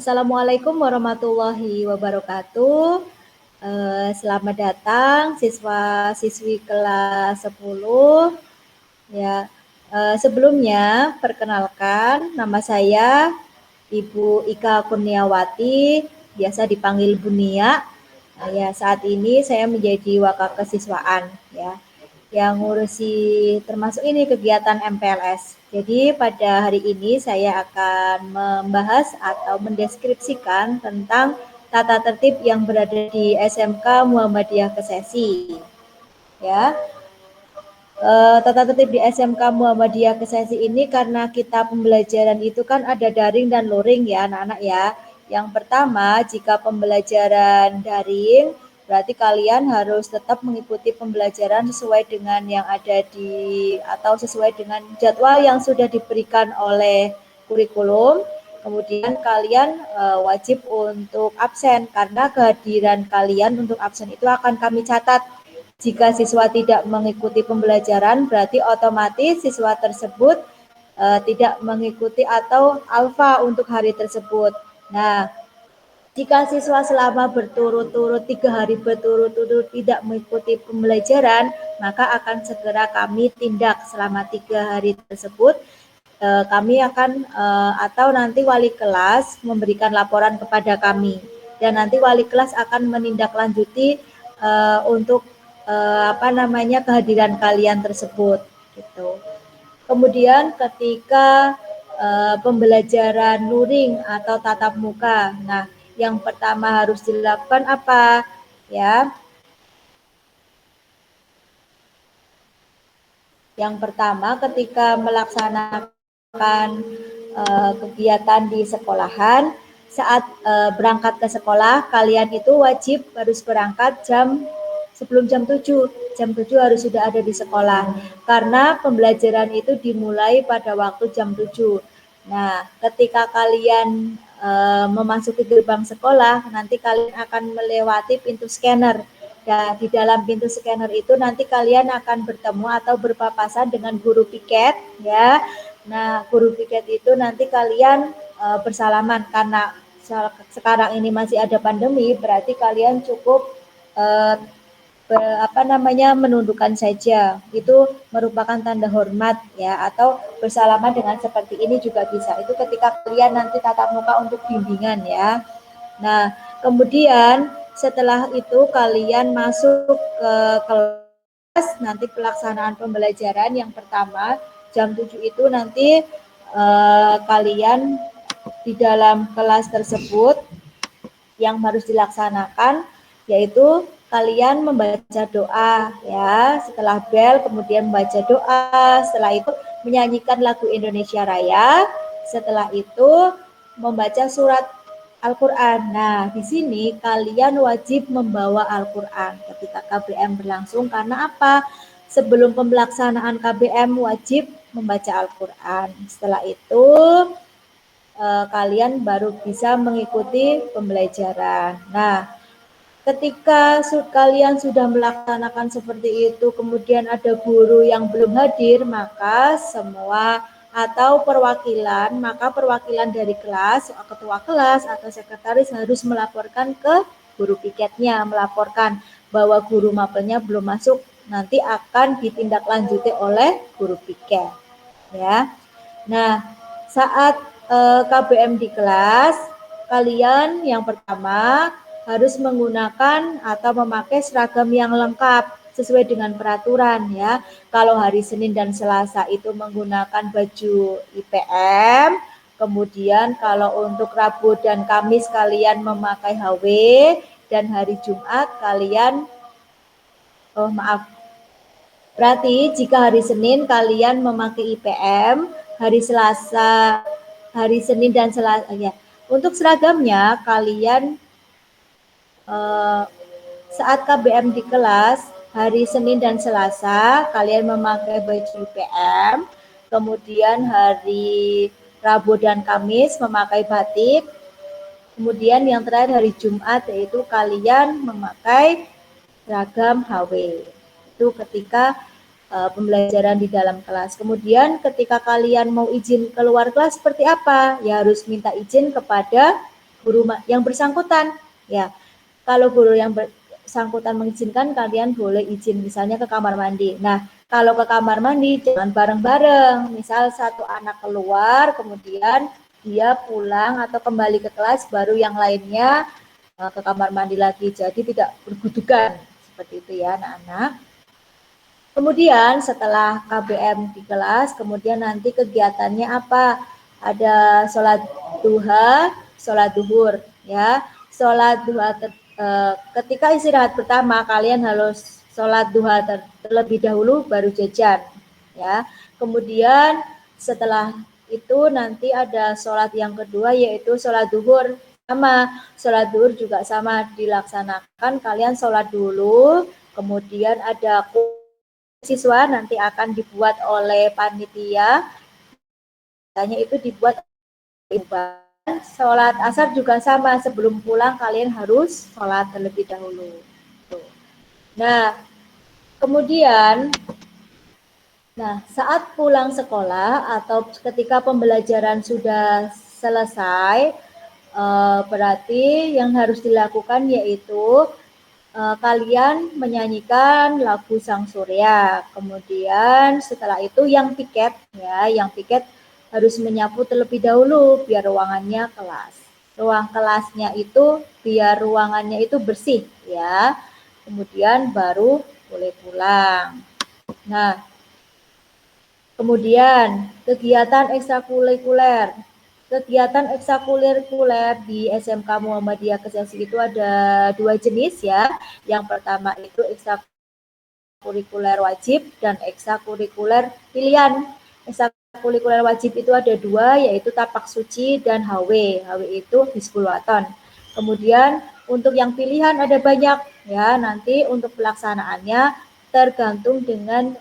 Assalamualaikum warahmatullahi wabarakatuh. Selamat datang siswa-siswi kelas 10. Ya, sebelumnya perkenalkan nama saya Ibu Ika Kurniawati, biasa dipanggil Bunia. Ya, saat ini saya menjadi wakakesiswaan ya, yang ngurusi termasuk ini kegiatan MPLS. Jadi pada hari ini saya akan membahas atau mendeskripsikan tentang tata tertib yang berada di SMK Muhammadiyah Kesesi. Ya, tata tertib di SMK Muhammadiyah Kesesi ini karena kita pembelajaran itu kan ada daring dan luring ya anak-anak ya. Yang pertama, jika pembelajaran daring, berarti kalian harus tetap mengikuti pembelajaran sesuai dengan yang ada di atau sesuai dengan jadwal yang sudah diberikan oleh kurikulum. Kemudian kalian wajib untuk absen karena kehadiran kalian untuk absen itu akan kami catat. Jika siswa tidak mengikuti pembelajaran, berarti otomatis siswa tersebut tidak mengikuti atau alfa untuk hari tersebut. Nah, jika siswa selama berturut-turut 3 hari berturut-turut tidak mengikuti pembelajaran, maka akan segera kami tindak selama 3 hari tersebut. Kami akan atau nanti wali kelas memberikan laporan kepada kami dan nanti wali kelas akan menindaklanjuti untuk kehadiran kalian tersebut gitu. Kemudian ketika pembelajaran luring atau tatap muka, nah yang pertama harus dilakukan apa ya? Yang pertama ketika melaksanakan kegiatan di sekolahan, saat berangkat ke sekolah kalian itu wajib harus berangkat sebelum jam 7. Jam 7 harus sudah ada di sekolah karena pembelajaran itu dimulai pada waktu jam 7. Nah, ketika kalian memasuki gerbang sekolah, nanti kalian akan melewati pintu scanner. Dan di dalam pintu scanner itu nanti kalian akan bertemu atau berpapasan dengan guru piket ya. Nah, guru piket itu nanti kalian bersalaman karena sekarang ini masih ada pandemi, berarti kalian cukup menundukkan saja. Itu merupakan tanda hormat ya, atau bersalaman dengan seperti ini juga bisa. Itu ketika kalian nanti tatap muka untuk bimbingan ya. Nah, kemudian setelah itu kalian masuk ke kelas, nanti pelaksanaan pembelajaran yang pertama jam 7 itu nanti kalian di dalam kelas tersebut yang harus dilaksanakan yaitu kalian membaca doa ya, setelah bel kemudian membaca doa, setelah itu menyanyikan lagu Indonesia Raya, setelah itu membaca surat Al-Quran. Nah, di sini kalian wajib membawa Al-Quran ketika KBM berlangsung. Karena apa? Sebelum pelaksanaan KBM wajib membaca Al-Quran. Setelah itu kalian baru bisa mengikuti pembelajaran. Nah, ketika kalian sudah melaksanakan seperti itu, kemudian ada guru yang belum hadir, maka semua atau maka perwakilan dari kelas, ketua kelas atau sekretaris harus melaporkan ke guru piketnya, melaporkan bahwa guru mapelnya belum masuk, nanti akan ditindaklanjuti oleh guru piket. Ya. Nah, saat KBM di kelas, kalian yang pertama harus menggunakan atau memakai seragam yang lengkap sesuai dengan peraturan ya. Kalau hari Senin dan Selasa itu menggunakan baju IPM, kemudian kalau untuk Rabu dan Kamis kalian memakai HW, dan hari Jumat kalian berarti jika hari Senin kalian memakai IPM, hari Selasa, hari Senin dan Selasa ya. Untuk seragamnya kalian saat KBM di kelas, hari Senin dan Selasa kalian memakai baju IPM, kemudian hari Rabu dan Kamis memakai batik, kemudian yang terakhir hari Jumat yaitu kalian memakai seragam HW. Itu ketika pembelajaran di dalam kelas. Kemudian ketika kalian mau izin keluar kelas seperti apa? Ya harus minta izin kepada guru yang bersangkutan. Ya, kalau guru yang bersangkutan mengizinkan, kalian boleh izin misalnya ke kamar mandi. Nah, kalau ke kamar mandi jangan bareng-bareng. Misal satu anak keluar, kemudian dia pulang atau kembali ke kelas, baru yang lainnya ke kamar mandi lagi. Jadi tidak bergudukan seperti itu ya anak-anak. Kemudian setelah KBM di kelas, kemudian nanti kegiatannya apa? Ada sholat duha, sholat duhur, ya. Sholat duha ketika istirahat pertama kalian harus sholat duha terlebih dahulu baru jajan, ya. Kemudian setelah itu nanti ada sholat yang kedua yaitu sholat duhur. Sama, sholat duhur juga sama dilaksanakan. Kalian sholat dulu, kemudian ada siswa nanti akan dibuat oleh panitia, biasanya itu dibuat sholat asar juga sama, sebelum pulang kalian harus sholat terlebih dahulu. Nah, kemudian saat pulang sekolah atau ketika pembelajaran sudah selesai, berarti yang harus dilakukan yaitu kalian menyanyikan lagu Sang Surya. Kemudian setelah itu yang piket harus menyapu terlebih dahulu biar ruangannya kelas. Ruang kelasnya itu biar ruangannya itu bersih ya. Kemudian baru boleh pulang. Nah, kemudian kegiatan ekstrakurikuler. Kegiatan ekstrakurikuler di SMK Muhammadiyah Keseksi itu ada dua jenis ya. Yang pertama itu ekstrakurikuler wajib dan ekstrakurikuler pilihan. Ekstrakurikuler wajib itu ada dua, yaitu tapak suci dan HW. HW itu Hizbul Waton. Kemudian untuk yang pilihan ada banyak ya. Nanti untuk pelaksanaannya tergantung dengan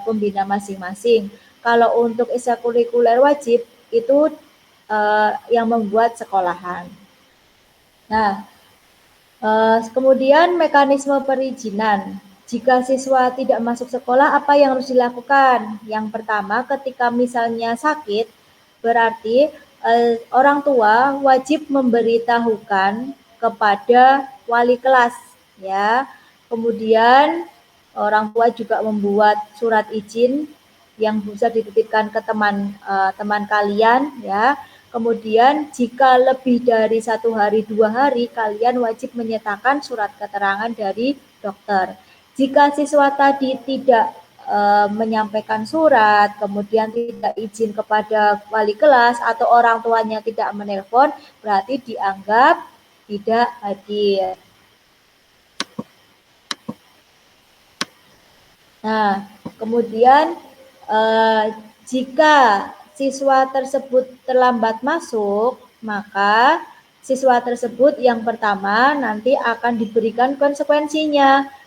pembina masing-masing. Kalau untuk ekstrakurikuler wajib itu yang membuat sekolahan. Nah, kemudian mekanisme perizinan. Jika siswa tidak masuk sekolah, apa yang harus dilakukan? Yang pertama, ketika misalnya sakit, berarti orang tua wajib memberitahukan kepada wali kelas, ya. Kemudian orang tua juga membuat surat izin yang bisa dititipkan ke teman kalian, ya. Kemudian jika lebih dari 1 hari 2 hari, kalian wajib menyertakan surat keterangan dari dokter. Jika siswa tadi tidak menyampaikan surat, kemudian tidak izin kepada wali kelas atau orang tuanya tidak menelpon, berarti dianggap tidak hadir. Nah, kemudian jika siswa tersebut terlambat masuk, maka siswa tersebut yang pertama nanti akan diberikan konsekuensinya.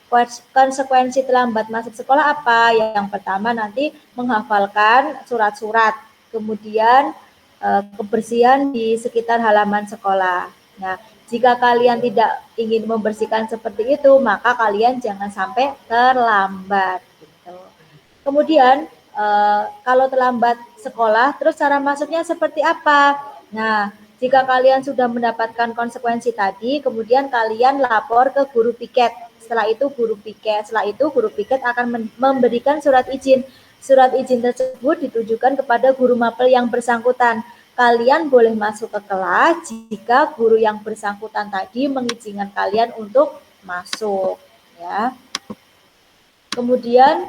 Konsekuensi terlambat masuk sekolah apa? Yang pertama nanti menghafalkan surat-surat, kemudian kebersihan di sekitar halaman sekolah. Nah, jika kalian tidak ingin membersihkan seperti itu, maka kalian jangan sampai terlambat. Gitu. Kemudian kalau terlambat sekolah, terus cara masuknya seperti apa? Nah, jika kalian sudah mendapatkan konsekuensi tadi, kemudian kalian lapor ke guru piket. Setelah itu guru piket akan memberikan surat izin. Surat izin tersebut ditujukan kepada guru mapel yang bersangkutan. Kalian boleh masuk ke kelas jika guru yang bersangkutan tadi mengizinkan kalian untuk masuk, ya. Kemudian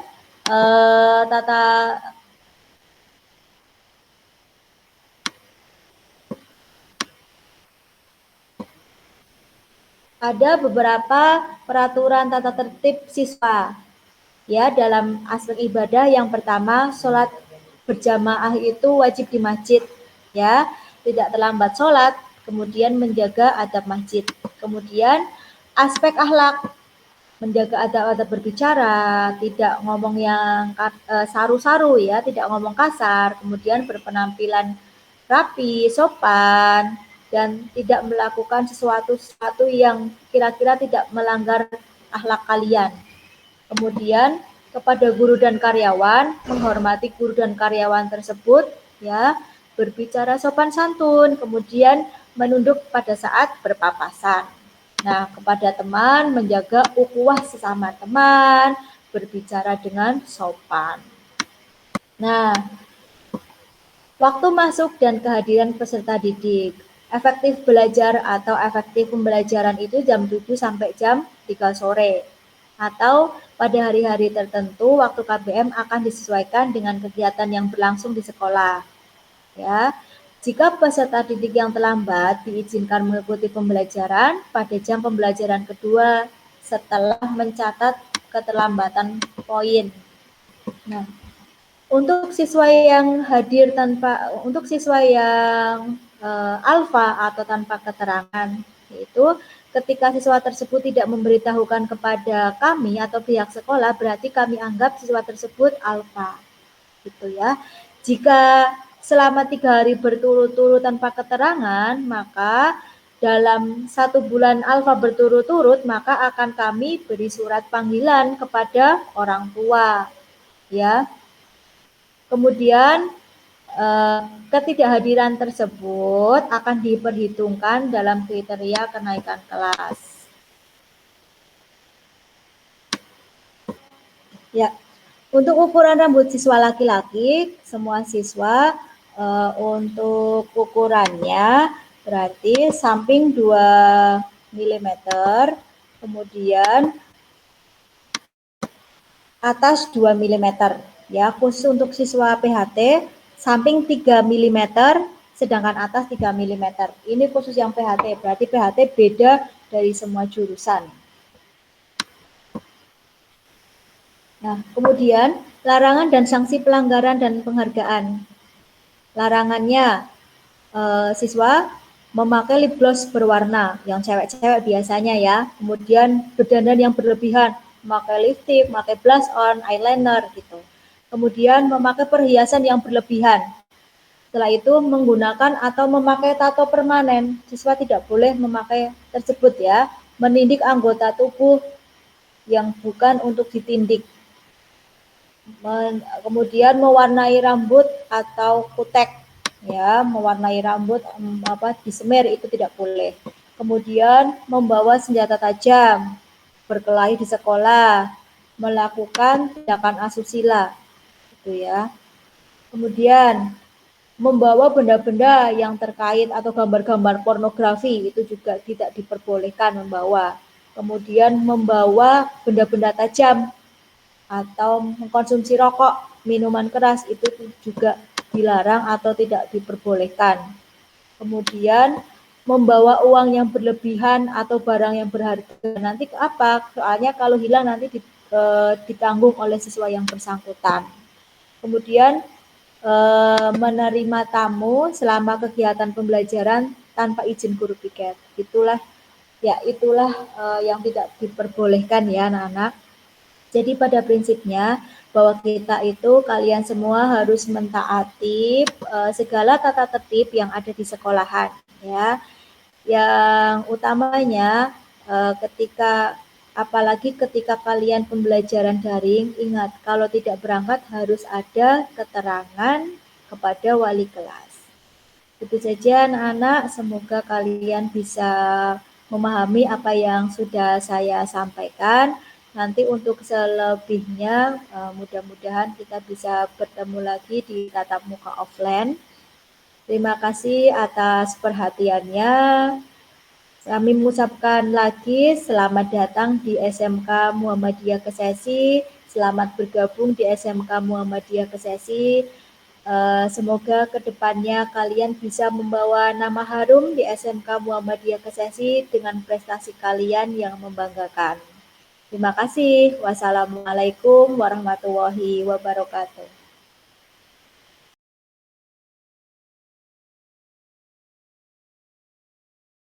ada beberapa peraturan tata tertib siswa ya dalam aspek ibadah. Yang pertama, sholat berjamaah itu wajib di masjid ya, tidak terlambat sholat, kemudian menjaga adab masjid. Kemudian aspek akhlak, menjaga adab-adab berbicara, tidak ngomong yang saru-saru ya, tidak ngomong kasar, kemudian berpenampilan rapi, sopan, dan tidak melakukan sesuatu yang kira-kira tidak melanggar akhlak kalian. Kemudian kepada guru dan karyawan, menghormati guru dan karyawan tersebut ya, berbicara sopan santun, kemudian menunduk pada saat berpapasan. Nah, kepada teman menjaga ukhuwah sesama teman, berbicara dengan sopan. Nah, waktu masuk dan kehadiran peserta didik. Efektif belajar atau efektif pembelajaran itu jam 7 sampai jam 3 sore. Atau pada hari-hari tertentu waktu KBM akan disesuaikan dengan kegiatan yang berlangsung di sekolah. Ya. Jika peserta didik yang terlambat diizinkan mengikuti pembelajaran pada jam pembelajaran kedua setelah mencatat keterlambatan poin. Nah, untuk siswa yang hadir untuk siswa yang alfa atau tanpa keterangan, yaitu ketika siswa tersebut tidak memberitahukan kepada kami atau pihak sekolah, berarti kami anggap siswa tersebut alfa, gitu ya. Jika selama 3 hari berturut-turut tanpa keterangan, maka dalam 1 bulan alfa berturut-turut, maka akan kami beri surat panggilan kepada orang tua, ya. Kemudian ketidakhadiran tersebut akan diperhitungkan dalam kriteria kenaikan kelas. Ya, untuk ukuran rambut siswa laki-laki, semua siswa untuk ukurannya berarti samping 2 mm, kemudian atas 2 mm. Ya, khusus untuk siswa PHT samping 3 mm, sedangkan atas 3 mm. Ini khusus yang PHT, berarti PHT beda dari semua jurusan. Nah, kemudian larangan dan sanksi pelanggaran dan penghargaan. Larangannya, siswa memakai lip gloss berwarna, yang cewek-cewek biasanya ya. Kemudian berdandan yang berlebihan, memakai lipstick, memakai blush on, eyeliner gitu. Kemudian memakai perhiasan yang berlebihan. Setelah itu menggunakan atau memakai tato permanen. Siswa tidak boleh memakai tersebut ya. Menindik anggota tubuh yang bukan untuk ditindik. Kemudian mewarnai rambut atau kutek ya, mewarnai rambut disemir itu tidak boleh. Kemudian membawa senjata tajam, berkelahi di sekolah, melakukan tindakan asusila gitu ya. Kemudian membawa benda-benda yang terkait atau gambar-gambar pornografi itu juga tidak diperbolehkan membawa. Kemudian membawa benda-benda tajam atau mengkonsumsi rokok, minuman keras itu juga dilarang atau tidak diperbolehkan. Kemudian membawa uang yang berlebihan atau barang yang berharga. Nanti apa? Soalnya kalau hilang nanti ditanggung oleh siswa yang bersangkutan. Kemudian menerima tamu selama kegiatan pembelajaran tanpa izin guru piket. Itulah yang tidak diperbolehkan ya anak-anak. Jadi pada prinsipnya bahwa kita itu kalian semua harus mentaati segala tata tertib yang ada di sekolahan ya. Yang utamanya apalagi ketika kalian pembelajaran daring, ingat kalau tidak berangkat harus ada keterangan kepada wali kelas. Itu saja anak-anak, semoga kalian bisa memahami apa yang sudah saya sampaikan. Nanti untuk selebihnya mudah-mudahan kita bisa bertemu lagi di tatap muka offline. Terima kasih atas perhatiannya. Kami mengucapkan lagi selamat datang di SMK Muhammadiyah Kesesi. Selamat bergabung di SMK Muhammadiyah Kesesi. Semoga kedepannya kalian bisa membawa nama harum di SMK Muhammadiyah Kesesi dengan prestasi kalian yang membanggakan. Terima kasih. Wassalamualaikum warahmatullahi wabarakatuh.